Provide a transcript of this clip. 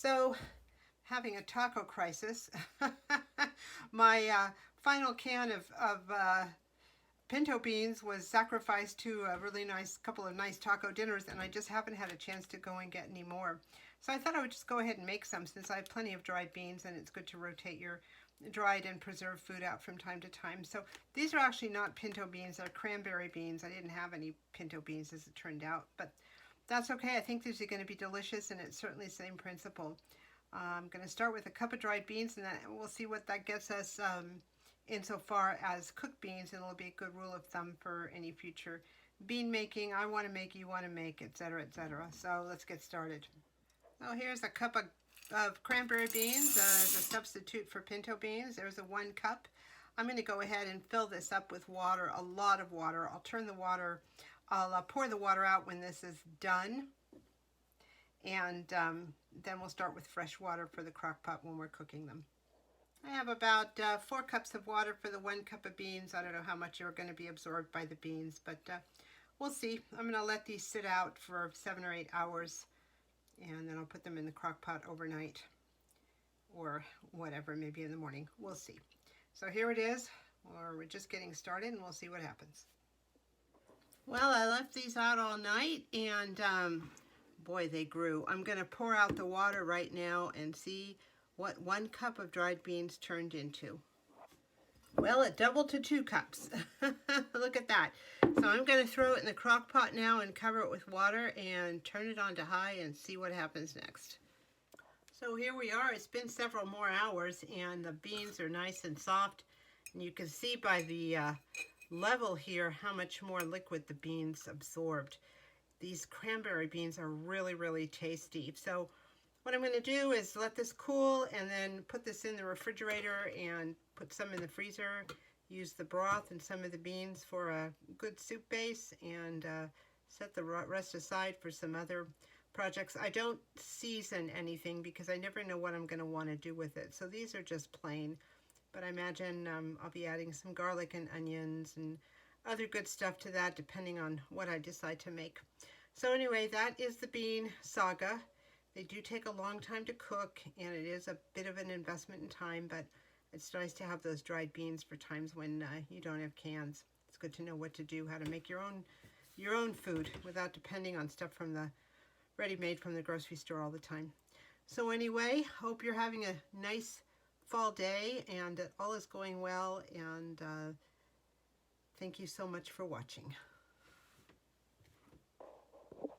So, having a taco crisis. My final can of pinto beans was sacrificed to a really nice couple of nice taco dinners, and I just haven't had a chance to go and get any more. So I thought I would just go ahead and make some since I have plenty of dried beans, and it's good to rotate your dried and preserved food out from time to time. So these are actually not pinto beans, they're cranberry beans. I didn't have any pinto beans as it turned out, but that's okay. I think these are going to be delicious, and it's certainly the same principle. I'm going to start with a cup of dried beans, and then we'll see what that gets us insofar as cooked beans, and it'll be a good rule of thumb for any future bean making. I want to make, you want to make, etc., etc. So let's get started. So here's a cup of cranberry beans as a substitute for pinto beans. There's a 1 cup. I'm going to go ahead and fill this up with water, a lot of water. I'll pour the water out when this is done, and then we'll start with fresh water for the crock pot when we're cooking them. I have about 4 cups of water for the 1 cup of beans. I don't know how much are going to be absorbed by the beans, but we'll see. I'm going to let these sit out for 7 or 8 hours, and then I'll put them in the crock pot overnight or whatever, maybe in the morning. We'll see. So here it is. We're just getting started, and we'll see what happens. Well, I left these out all night, and boy, they grew. I'm going to pour out the water right now and see what 1 cup of dried beans turned into. Well, it doubled to 2 cups. Look at that. So I'm going to throw it in the crock pot now and cover it with water and turn it on to high and see what happens next. So here we are. It's been several more hours, and the beans are nice and soft. And you can see by the level here how much more liquid the beans absorbed. These cranberry beans are really, really tasty. So what I'm going to do is let this cool and then put this in the refrigerator and put some in the freezer. Use the broth and some of the beans for a good soup base, and set the rest aside for some other projects. I don't season anything because I never know what I'm going to want to do with it. So these are just plain, but I imagine I'll be adding some garlic and onions and other good stuff to that depending on what I decide to make. So anyway, that is the bean saga. They do take a long time to cook, and it is a bit of an investment in time, but it's nice to have those dried beans for times when you don't have cans. It's good to know what to do, how to make your own food without depending on stuff from the ready-made from the grocery store all the time. So anyway, hope you're having a nice fall day and that all is going well, and thank you so much for watching.